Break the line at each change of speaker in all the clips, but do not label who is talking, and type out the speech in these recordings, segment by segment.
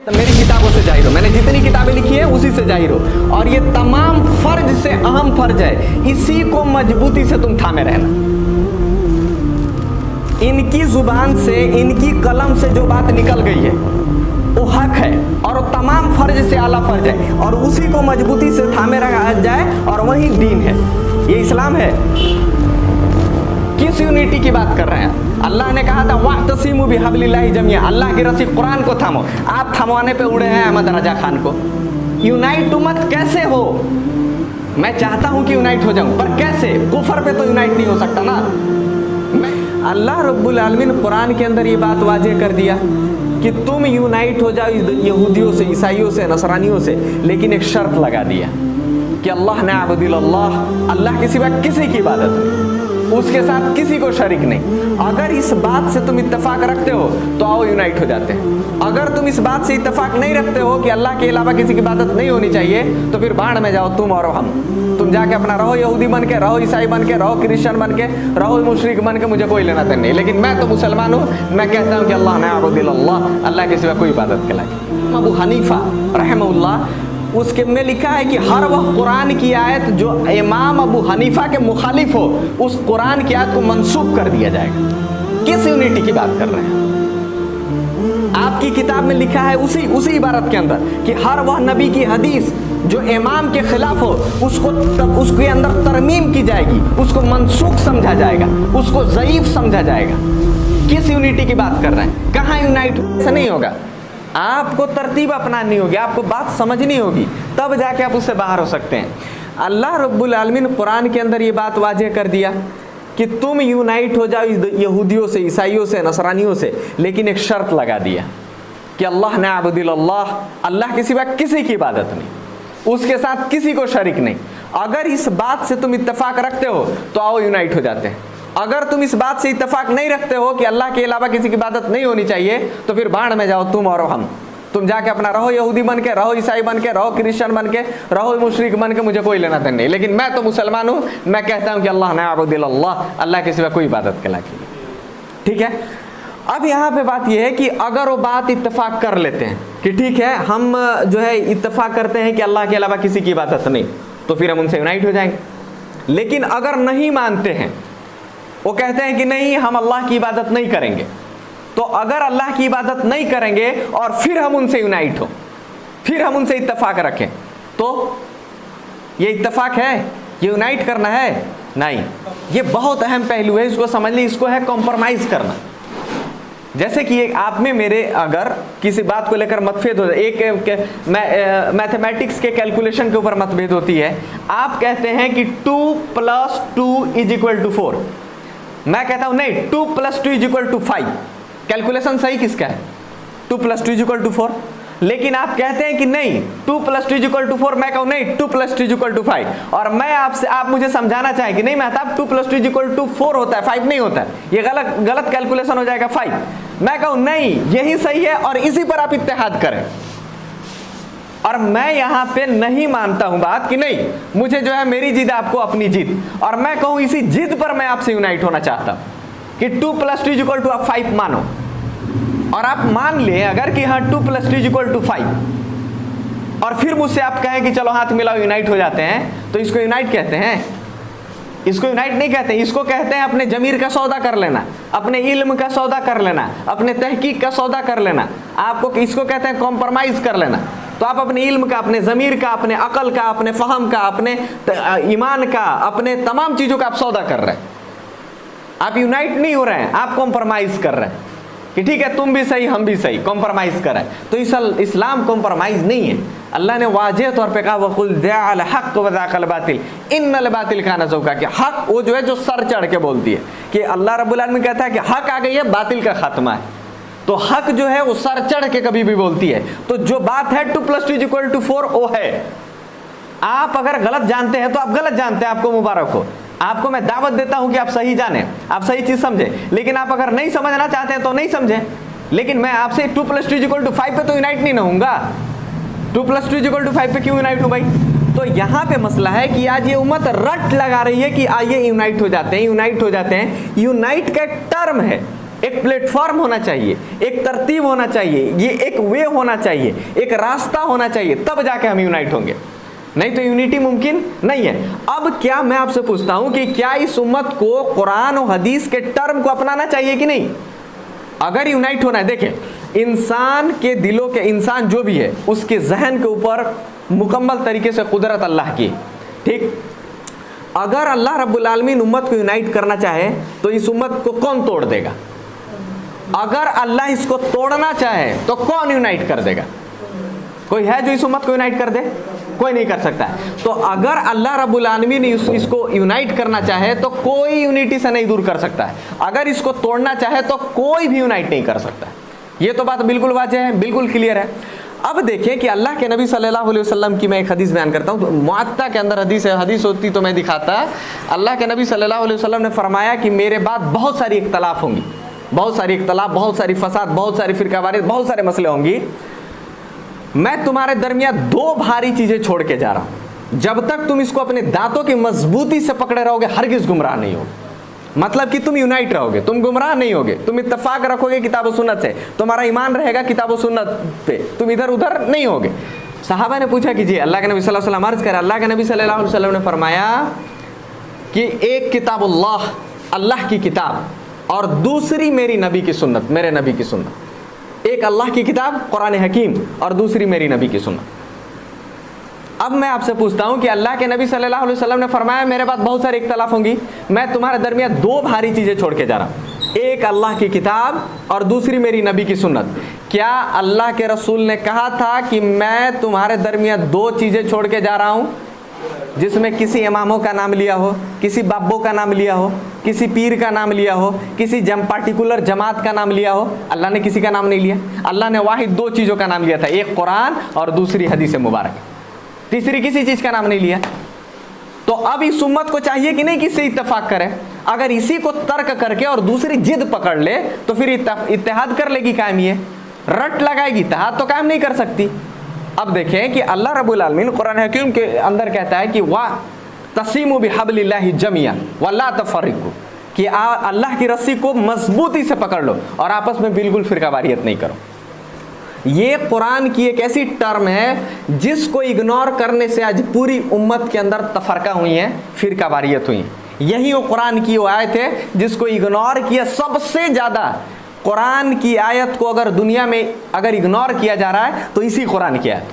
तो मेरी किताबों से जाहिर हो, मैंने जितनी किताबें लिखी है उसी से जाहिर हो। और ये तमाम फर्ज से अहम फर्ज है, इसी को मजबूती से तुम थामे रहना। इनकी जुबान से, इनकी कलम से जो बात निकल गई है वो हक है और वो तमाम फर्ज से आला फर्ज है, और उसी को मजबूती से थामे रखा जाए और वही दीन है, ये इस्लाम है। किस यूनिटी की बात कर रहे हैं? अल्लाह ने कहा था वातसिमु बिहब्लिल्लाहि जमिया, अल्लाह की रस्सी कुरान को थामो। आप थमवाने पे उड़े हैं अहमद रजा खान को। यूनाइट उम्मत कैसे हो? मैं चाहता हूं कि यूनाइट हो जाऊं, पर कैसे? कुफर पे तो यूनाइट नहीं हो सकता ना। अल्लाह रब्बुल आलमीन कुरान के अंदर ये बात वाज़ेह कर दिया कि तुम यूनाइट हो जाओ यहूदियों से, ईसाइयों से, नसरानियों से, लेकिन एक शर्त लगा दिया कि अल्लाह ने अब्दिल्लाह, अल्लाह के सिवा किसी की इबादत नहीं, उसके साथ किसी को शरीक नहीं। अगर इस बात से तुम इत्तेफाक रखते हो तो आओ यूनाइट हो जाते हैं। अगर तुम इस बात से इत्तेफाक नहीं रखते हो कि अल्लाह के अलावा किसी की इबादत नहीं होनी चाहिए, तो फिर बाढ़ में जाओ तुम और हम। तुम जाके अपना रहो यहूदी बन के, रहो ईसाई बन के, रहो क्रिश्चियन बन के, रहो मुशरिक बन के, मुझे कोई लेना देना नहीं। लेकिन मैं तो मुसलमान हूँ, मैं कहता हूँ कि अल्लाह ने अब्दिल्लाह, अल्लाह के सिवा कोई इबादत के लायक। अबू हनीफा रहमहुल्लाह, उसके में लिखा है कि हर वह कुरान की आयत जो इमाम अबू हनीफा के मुखालिफ हो, उस कुरान की आयत को मंसूख कर दिया जाएगा। किस यूनिटी की बात कर रहे हैं? आपकी किताब में लिखा है उसी इबारत के अंदर कि हर वह नबी की हदीस जो इमाम के खिलाफ हो, उसके अंदर तरमीम की जाएगी, उसको मंसूख समझा जाएगा, उसको ज़ईफ समझा जाएगा। किस यूनिटी की बात कर रहे हैं? कहाँ यूनाइट? ऐसा नहीं होगा। आपको तरतीब अपनानी होगी, आपको बात समझनी होगी, तब जाके आप उससे बाहर हो सकते हैं। अल्लाह रब्बुल आलमीन कुरान के अंदर ये बात वाज़ेह कर दिया कि तुम यूनाइट हो जाओ यहूदियों से, ईसाइयों से, नसरानियों से, लेकिन एक शर्त लगा दिया कि अल्लाह ने अब्दिल्लाह, अल्लाह के सिवा किसी की इबादत नहीं, उसके साथ किसी को शरीक नहीं। अगर इस बात से तुम इत्तेफाक रखते हो तो आओ यूनाइट हो जाते हैं। अगर तुम इस बात से इत्तेफाक नहीं रखते हो कि अल्लाह के अलावा किसी की इबादत नहीं होनी चाहिए, तो फिर बाढ़ में जाओ तुम और हम। तुम जाके अपना रहो यहूदी बन के, रहो ईसाई बन के, रहो क्रिश्चियन बन के, रहो मुशरिक बन के, मुझे कोई लेना देना नहीं। लेकिन मैं तो मुसलमान हूँ, मैं कहता हूँ कि अल्लाह ने अब्दिल्लाह, अल्लाह के सिवा कोई इबादत के लायक नहीं। ठीक है, अब यहाँ पे बात यह है कि अगर वो बात इत्तेफाक कर लेते हैं कि ठीक है, हम जो है इत्तेफाक करते हैं कि अल्लाह के अलावा किसी की इबादत नहीं, तो फिर हम उनसे यूनाइट हो जाएंगे। लेकिन अगर नहीं मानते हैं, वो कहते हैं कि नहीं, हम अल्लाह की इबादत नहीं करेंगे, तो अगर अल्लाह की इबादत नहीं करेंगे और फिर हम उनसे यूनाइट हो, फिर हम उनसे इत्तेफाक रखें, तो ये इत्तेफाक है? ये यूनाइट करना है? नहीं। ये बहुत अहम पहलू है, इसको समझ ली। इसको है कॉम्प्रोमाइज़ करना। जैसे कि एक आप में मेरे अगर किसी बात को लेकर मतभेद हो जाए, एक मैथमेटिक्स के कैलकुलेशन के ऊपर मतभेद होती है। आप कहते हैं कि 2 + 2 = 4, मैं कहता हूं नहीं, 2 + 2 = 5। कैलकुलेशन सही किसका है? 2 + 2 = 4। लेकिन आप कहते हैं कि नहीं, 2 + 2 = 4, मैं कहूं नहीं, 2 + 2 = 5, और मैं आप मुझे समझाना चाहें कि नहीं मेहताब, 2 + 2 = 4 होता है, 5 नहीं होता है, ये गलत कैलकुलेशन हो जाएगा 5। मैं कहूं नहीं, यही सही है और इसी पर आप इत्तेहाद करें। और मैं यहाँ पे नहीं मानता हूं बात कि नहीं, मुझे जो है मेरी जिद, आपको अपनी जिद, और मैं कहूं इसी जिद पर मैं आपसे यूनाइट होना चाहता हूं कि 2 + 2 = आप 5 मानो, और आप मान लें अगर कि हाँ 2 + 2 = 5, और फिर मुझसे आप कहें कि चलो हाथ मिलाओ यूनाइट हो जाते हैं, तो इसको यूनाइट कहते हैं? इसको यूनाइट नहीं कहते, इसको कहते हैं अपने जमीर का सौदा कर लेना, अपने इल्म का सौदा कर लेना, अपने तहकीक का सौदा कर लेना। आपको इसको कहते हैं कॉम्प्रोमाइज कर लेना। तो आप अपने इल्म का, अपने ज़मीर का, अपने अकल का, अपने फ़हम का, अपने ईमान का, अपने तमाम चीज़ों का आप सौदा कर रहे हैं। आप यूनाइट नहीं हो रहे हैं, आप कॉम्प्रोमाइज़ कर रहे हैं कि ठीक है, तुम भी सही, हम भी सही, कॉम्प्रोमाइज़ कर रहे हैं। तो इस्लाम कॉम्प्रोमाइज़ नहीं है। अल्लाह ने वाज़ेह तौर पे कहा वक़ुल जाअल हक़ व ज़ाक़ल बातिल इन्नल बातिल काना ज़हूक़ा, कि हक़ वो जो है जो सर चढ़ के बोलती है, कि अल्लाह रब्बुल आलमीन कहता है कि हक़ आ गई है, बातिल का खात्मा है। तो हक जो है वो सर चढ़ के कभी भी बोलती है। तो जो बात है 2 + 2 = 4 वो है। आप अगर गलत जानते हैं तो आप गलत जानते हैं, आपको मुबारक हो। आपको मैं दावत देता हूं कि आप सही जानें, आप सही चीज समझें। लेकिन आप अगर नहीं समझना चाहते हैं तो नहीं समझें। लेकिन मैं आपसे 2 + 2 = 5 पे तो यूनाइट नहीं ना होऊंगा। 2 + 2 = 5 पे क्यों यूनाइट हूं भाई? तो यहाँ पे मसला है कि आज ये उम्मत रट लगा रही है कि आइए यूनाइट हो जाते हैं, यूनाइट हो जाते हैं। यूनाइट का एक टर्म है, एक प्लेटफॉर्म होना चाहिए, एक तरतीब होना चाहिए, ये एक वे होना चाहिए, एक रास्ता होना चाहिए, तब जाके हम यूनाइट होंगे, नहीं तो यूनिटी मुमकिन नहीं है। अब क्या मैं आपसे पूछता हूं कि क्या इस उम्मत को कुरान और हदीस के टर्म को अपनाना चाहिए कि नहीं? अगर यूनाइट होना है, देखिए इंसान के दिलों के, इंसान जो भी है उसके जहन के ऊपर मुकम्मल तरीके से कुदरत अल्लाह की, ठीक। अगर अल्लाह रब्बुल आलमीन उम्मत को यूनाइट करना चाहे तो इस उम्मत को कौन तोड़ देगा? अगर अल्लाह इसको तोड़ना चाहे तो कौन यूनाइट कर देगा? कोई है जो इस उम्मत को यूनाइट कर दे? कोई नहीं कर सकता है। तो अगर अल्लाह रब्बुल आलमीन इसको यूनाइट करना चाहे तो कोई यूनिटी से नहीं दूर कर सकता है, अगर इसको तोड़ना चाहे तो कोई भी यूनाइट नहीं कर सकता है। ये तो बात बिल्कुल वाज़ेह है, बिल्कुल क्लियर है। अब देखें कि अल्लाह के नबी सल्लल्लाहु अलैहि वसल्लम की मैं एक हदीस बयान करता हूँ, तो मुअत्ता के अंदर हदीस है, हदीस होती तो मैं दिखाता। अल्लाह के नबी सल्लल्लाहु अलैहि वसल्लम ने फरमाया कि मेरे बाद बहुत सारी इख्तलाफ होंगी, बहुत सारी इख्तलाफ, बहुत सारी फसाद, बहुत सारी फिरकावारी, बहुत सारे मसले होंगी। मैं तुम्हारे दरमियान दो भारी चीज़ें छोड़ के जा रहा हूँ, जब तक तुम इसको अपने दांतों की मजबूती से पकड़े रहोगे हरगिज़ गुमराह नहीं होगे। मतलब कि तुम यूनाइट रहोगे, तुम गुमराह नहीं होगे, तुम इत्तफाक रखोगे किताब व सुन्नत से, तुम्हारा ईमान रहेगा किताब व सुन्नत पे, तुम इधर उधर नहीं होगे। सहाबा ने पूछा कि जी अल्लाह के नबी सल्लल्लाहु अलैहि वसल्लम अर्ज़ करे, अल्लाह के नबी सल्लल्लाहु अलैहि वसल्लम ने फरमाया कि एक किताबुल्लाह, अल्लाह की किताब, और दूसरी मेरी नबी की सुन्नत, मेरे नबी की सुन्नत। एक अल्लाह की किताब कुरान हकीम और दूसरी मेरी नबी की सुन्नत। अब मैं आपसे पूछता हूं कि अल्लाह के नबी सल्लल्लाहु अलैहि वसल्लम ने फरमाया मेरे बाद बहुत सारे इख्तलाफ होंगी, मैं तुम्हारे दरमियान दो भारी चीज़ें छोड़ के जा रहा हूं, एक अल्लाह की किताब और दूसरी मेरी नबी की सुन्नत। क्या अल्लाह के रसूल ने कहा था कि मैं तुम्हारे दरमियान दो चीज़ें छोड़ के जा रहा हूं, जिसमें किसी इमामों का नाम लिया हो, किसी बाबों का नाम लिया हो, किसी पीर का नाम लिया हो, किसी पार्टिकुलर जमात का नाम लिया हो? अल्लाह ने किसी का नाम नहीं लिया। अल्लाह ने वाहिद दो चीज़ों का नाम लिया था, एक कुरान और दूसरी हदीस मुबारक, तीसरी किसी चीज़ का नाम नहीं लिया। तो अब इस उम्मत को चाहिए कि नहीं कि इससे इत्तेफाक करे? अगर इसी को तर्क करके और दूसरी जिद पकड़ ले तो फिर इत्तेहाद कर लेगी कायम, ये रट लगाएगी, इत्तेहाद तो कायम नहीं कर सकती। अब देखें कि अल्लाह रब्बुल आलमीन कुरान हकीम के अंदर कहता है कि वाह तसीमु बिहब्लिल्लाहि जमिया वला तफर्रिकू, कि अल्लाह की रस्सी को मजबूती से पकड़ लो और आपस में बिल्कुल फिरकावारियत नहीं करो। ये कुरान की एक ऐसी टर्म है जिसको इग्नोर करने से आज पूरी उम्मत के अंदर तफरका हुई है, फिरकावारियत हुई है। यही वो कुरान की वो आयत है जिसको इग्नोर किया सबसे ज़्यादा। कुरान की आयत को अगर दुनिया में अगर इग्नोर किया जा रहा है तो इसी कुरान की आयत,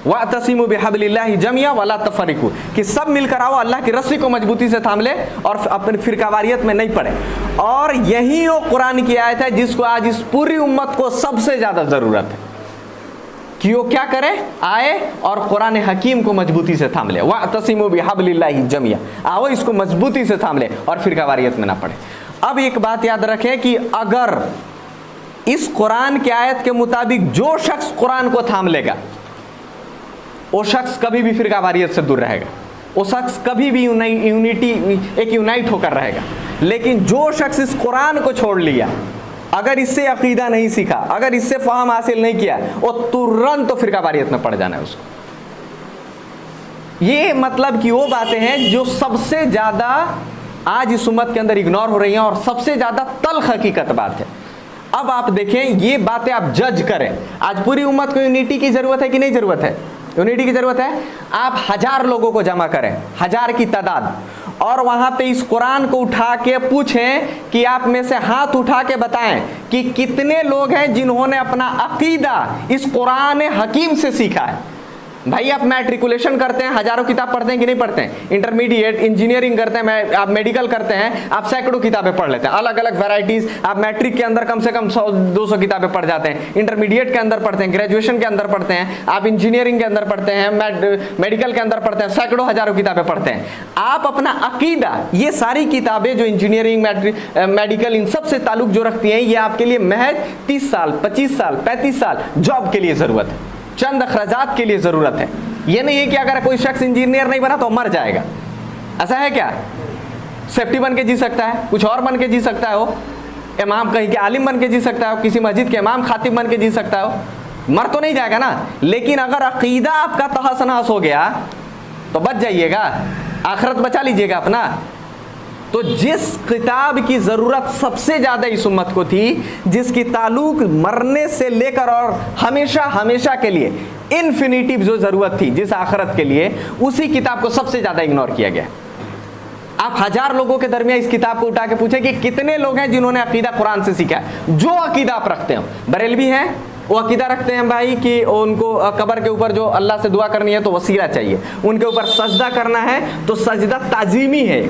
वअतसिमु बिहब्लिल्लाहि जमिया वला तफर्रिकू, कि सब मिलकर आओ अल्लाह की रस्सी को मजबूती से थाम ले और अपनी फिरकावारियत में नहीं पड़े। और यही वो कुरान की आयत है जिसको आज इस पूरी उम्मत को सबसे ज़्यादा ज़रूरत है कि वो क्या करे, आए और कुरान हकीम को मजबूती से थाम ले। वअतसिमु बिहब्लिल्लाहि जमिया, आओ इसको मजबूती से थाम ले और फिरकावारियत में ना पड़े। अब एक बात याद रखें कि अगर इस कुरान की आयत के मुताबिक जो शख्स कुरान को थाम लेगा वो शख्स कभी भी फिरकावारियत से दूर रहेगा, वो शख्स कभी भी यूनिटी एक यूनाइट होकर रहेगा। लेकिन जो शख्स इस कुरान को छोड़ लिया, अगर इससे अकीदा नहीं सीखा, अगर इससे फ़हम हासिल नहीं किया, वो तुरंत तो फिरकावारियत में पड़ जाना है उसको। ये मतलब कि वो बातें हैं जो सबसे ज़्यादा आज इस उम्मत के अंदर इग्नोर हो रही हैं और सबसे ज़्यादा तल्ख हकीकत बात है। अब आप देखें, ये बातें आप जज करें, आज पूरी उम्मत को यूनिटी की ज़रूरत है कि नहीं ज़रूरत है? यूनिटी की ज़रूरत है। आप 1000 लोगों को जमा करें, 1000 की तादाद, और वहाँ पे इस कुरान को उठा के पूछें कि आप में से हाथ उठा के बताएं कि कितने लोग हैं जिन्होंने अपना अकीदा इस कुरान हकीम से सीखा है। भाई आप मैट्रिकुलेशन करते हैं, हज़ारों किताब पढ़ते हैं कि नहीं पढ़ते हैं? इंटरमीडिएट इंजीनियरिंग करते हैं, आप मेडिकल करते हैं, आप सैकड़ों किताबें पढ़ लेते हैं, अलग अलग वैरायटीज़। आप मैट्रिक के अंदर कम से कम 100-200 किताबें पढ़ जाते हैं, इंटरमीडिएट के अंदर पढ़ते हैं, ग्रेजुएशन के अंदर पढ़ते हैं, आप इंजीनियरिंग के अंदर पढ़ते हैं, मेडिकल के अंदर पढ़ते हैं, सैकड़ों हज़ारों किताबें पढ़ते हैं। आप अपना अकीदा, ये सारी किताबें जो इंजीनियरिंग मेडिकल इन सब से ताल्लुक़ जो रखती हैं, ये आपके लिए महज 30 साल 25 साल 35 साल जॉब के लिए ज़रूरत है, चंद अखराजात के लिए ज़रूरत है। ये नहीं है कि अगर कोई शख्स इंजीनियर नहीं बना तो मर जाएगा, ऐसा है क्या? सेफ्टी बन के जी सकता है, कुछ और बन के जी सकता है, हो इमाम कहीं के आलिम बन के जी सकता है, किसी मस्जिद के इमाम खातिब बन के जी सकता है, मर तो नहीं जाएगा ना। लेकिन अगर अकीदा आपका तहस नहस हो गया तो बच जाइएगा, आखिरत बचा लीजिएगा अपना। तो जिस किताब की ज़रूरत सबसे ज़्यादा इस उम्मत को थी, जिसकी ताल्लुक मरने से लेकर और हमेशा हमेशा के लिए इन्फिनिटिव जो ज़रूरत थी जिस आखिरत के लिए, उसी किताब को सबसे ज़्यादा इग्नोर किया गया। आप 1000 लोगों के दरमियान इस किताब को उठा के पूछे कि कितने लोग हैं जिन्होंने अकीदा कुरान से सीखा है। जो अकीदा आप रखते हो, बरेलवी हैं वो अकीदा रखते हैं भाई कि उनको कब्र के ऊपर जो अल्लाह से दुआ करनी है तो वसीला चाहिए, उनके ऊपर सजदा करना है तो सजदा ताजीमी है,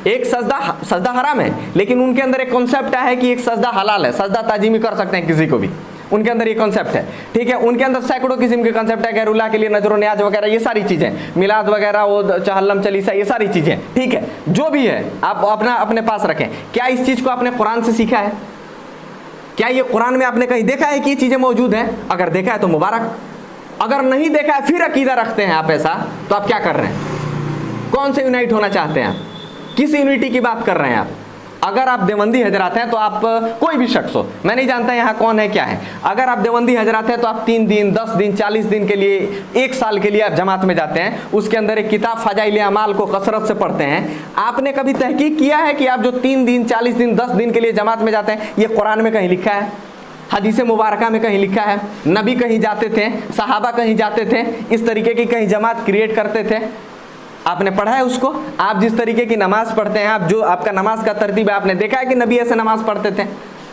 एक सजदा हराम है, लेकिन उनके अंदर एक कॉन्सेप्ट है कि एक सजदा हलाल है, सजदा ताजीमी कर सकते हैं किसी को भी, उनके अंदर ये कॉन्सेप्ट है। ठीक है, उनके अंदर सैकड़ों किस्म के कॉन्सेप्ट है, गैरुल्लाह के लिए नजर न्याज वगैरह, ये सारी चीजें, मिलाद वगैरह, वो चहल्लम चलीसा, ये सारी चीजें। ठीक है, जो भी है आप अपने पास रखें। क्या इस चीज को आपने कुरान से सीखा है? क्या ये कुरान में आपने कहीं देखा है कि ये चीजें मौजूद हैं? अगर देखा है तो मुबारक, अगर नहीं देखा है फिर अकीदा रखते हैं आप ऐसा, तो आप क्या कर रहे हैं? कौन से यूनाइट होना चाहते हैं आप? किस यूनिटी की बात कर रहे हैं आप? अगर आप देवबंदी हजरात हैं तो आप, कोई भी शख्स हो, मैं नहीं जानता यहाँ कौन है क्या है, अगर आप देवबंदी हजरात हैं तो आप 3 दिन 10 दिन 40 दिन के लिए, 1 साल के लिए आप जमात में जाते हैं, उसके अंदर एक किताब फजाइल अमाल को कसरत से पढ़ते हैं। आपने कभी तहकीक किया है कि आप जो 3 दिन 40 दिन 10 दिन के लिए जमात में जाते हैं, ये कुरान में कहीं लिखा है? हदीस मुबारका में कहीं लिखा है? नबी कहीं जाते थे, सहाबा कहीं जाते थे, इस तरीके की कहीं जमात क्रिएट करते थे? आपने पढ़ा है उसको? आप जिस तरीके की नमाज पढ़ते हैं, आप जो आपका नमाज का तरतीब है, आपने देखा है कि नबी ऐसे नमाज पढ़ते थे?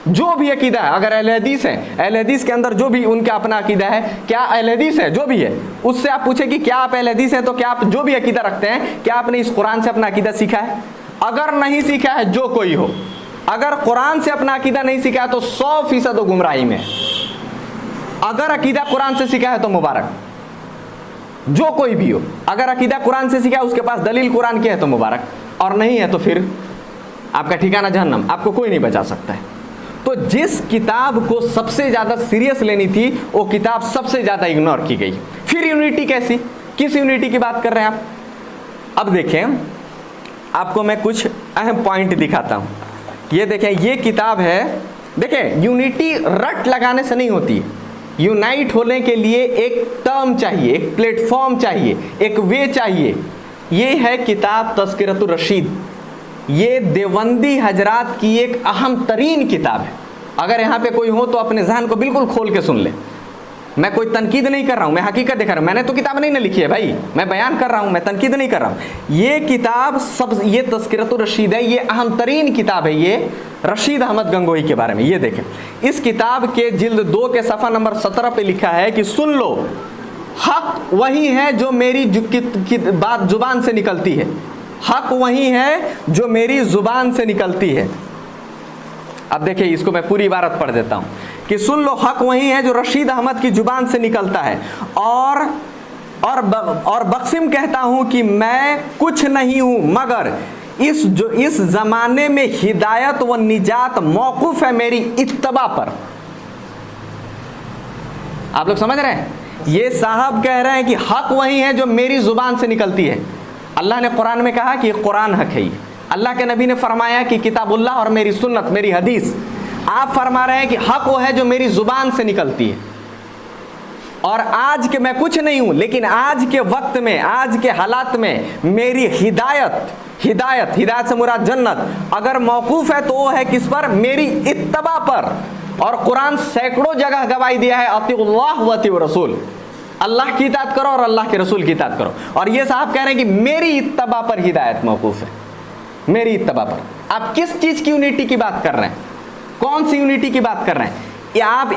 जो भी अकीदा है, अगर अहले हदीस है, अहले हदीस के अंदर जो भी उनका अपना अकीदा है, क्या अहले हदीस है जो भी है, उससे आप पूछे कि क्या आप अहले हदीस है, तो क्या आप जो भी अकीदा रखते हैं, क्या आपने इस कुरान से अपना अकीदा सीखा है? अगर नहीं सीखा है, जो कोई हो, अगर कुरान से अपना अकीदा नहीं सीखा है तो 100% गुमराही में। अगर अकीदा कुरान से सीखा है तो मुबारक, जो कोई भी हो, अगर अकीदा कुरान से सीखा है, उसके पास दलील कुरान की है तो मुबारक, और नहीं है तो फिर आपका ठिकाना जहन्नम, आपको कोई नहीं बचा सकता है। तो जिस किताब को सबसे ज़्यादा सीरियस लेनी थी, वो किताब सबसे ज़्यादा इग्नोर की गई। फिर यूनिटी कैसी? किस यूनिटी की बात कर रहे हैं आप? अब देखें, आपको मैं कुछ अहम पॉइंट दिखाता हूँ। ये देखें, ये किताब है। देखें, यूनिटी रट लगाने से नहीं होती। यूनाइट होने के लिए एक टर्म चाहिए, एक प्लेटफॉर्म चाहिए, एक वे चाहिए। ये है किताब तज़किरतुर रशीद। ये देवबंदी हजरात की एक अहम तरीन किताब है। अगर यहाँ पे कोई हो तो अपने जहन को बिल्कुल खोल के सुन ले। मैं कोई तनकीद नहीं कर रहा हूँ, मैं हकीकत दिखा रहा हूँ। मैंने तो किताब नहीं ना लिखी है भाई, मैं बयान कर रहा हूँ, मैं तनकीद नहीं कर रहा हूँ। ये किताब ये तज़किरतुर रशीद है, ये अहम तरीन किताब है। ये रशीद अहमद गंगोही के बारे में। ये देखें, इस किताब के जिल्द 2 के सफ़ा नंबर 17 पे लिखा है कि सुन लो, हक वही है जो मेरी बात जुबान से निकलती है। हक वही है जो मेरी जुबान से निकलती है। अब देखिए, इसको मैं पूरी इबारत पढ़ देता हूँ कि सुन लो, हक वही है जो रशीद अहमद की जुबान से निकलता है। और बक्सिम कहता हूँ कि मैं कुछ नहीं हूँ मगर इस ज़माने में हिदायत व निजात मौकूफ़ है मेरी इत्तबा पर। आप लोग समझ रहे हैं? ये साहब कह रहे हैं कि हक वही है जो मेरी ज़ुबान से निकलती है। अल्लाह ने कुरान में कहा कि कुरान हक है। अल्लाह के नबी ने फरमाया कि किताबुल्लाह और मेरी सुन्नत, मेरी हदीस। आप फरमा रहे हैं कि हक वो है जो मेरी ज़ुबान से निकलती है। और आज के मैं कुछ नहीं हूँ, लेकिन आज के वक्त में, आज के हालात में मेरी हिदायत से मुराद जन्नत अगर मौकूफ़ है तो वो है किस पर? मेरी इत्तबा पर। और कुरान सैकड़ों जगह गवाही दिया है, अतिउल्लाह व अतिउर रसूल, अल्लाह की इताअत करो और अल्लाह के रसूल की इताअत करो। और ये साहब कह रहे हैं कि मेरी इत्तबा पर हिदायत मौकूफ़ है, मेरी इत्तबा पर। आप किस चीज़ की यूनिटी की बात कर रहे हैं? कौन सी यूनिटी की बात कर रहे हैं? आप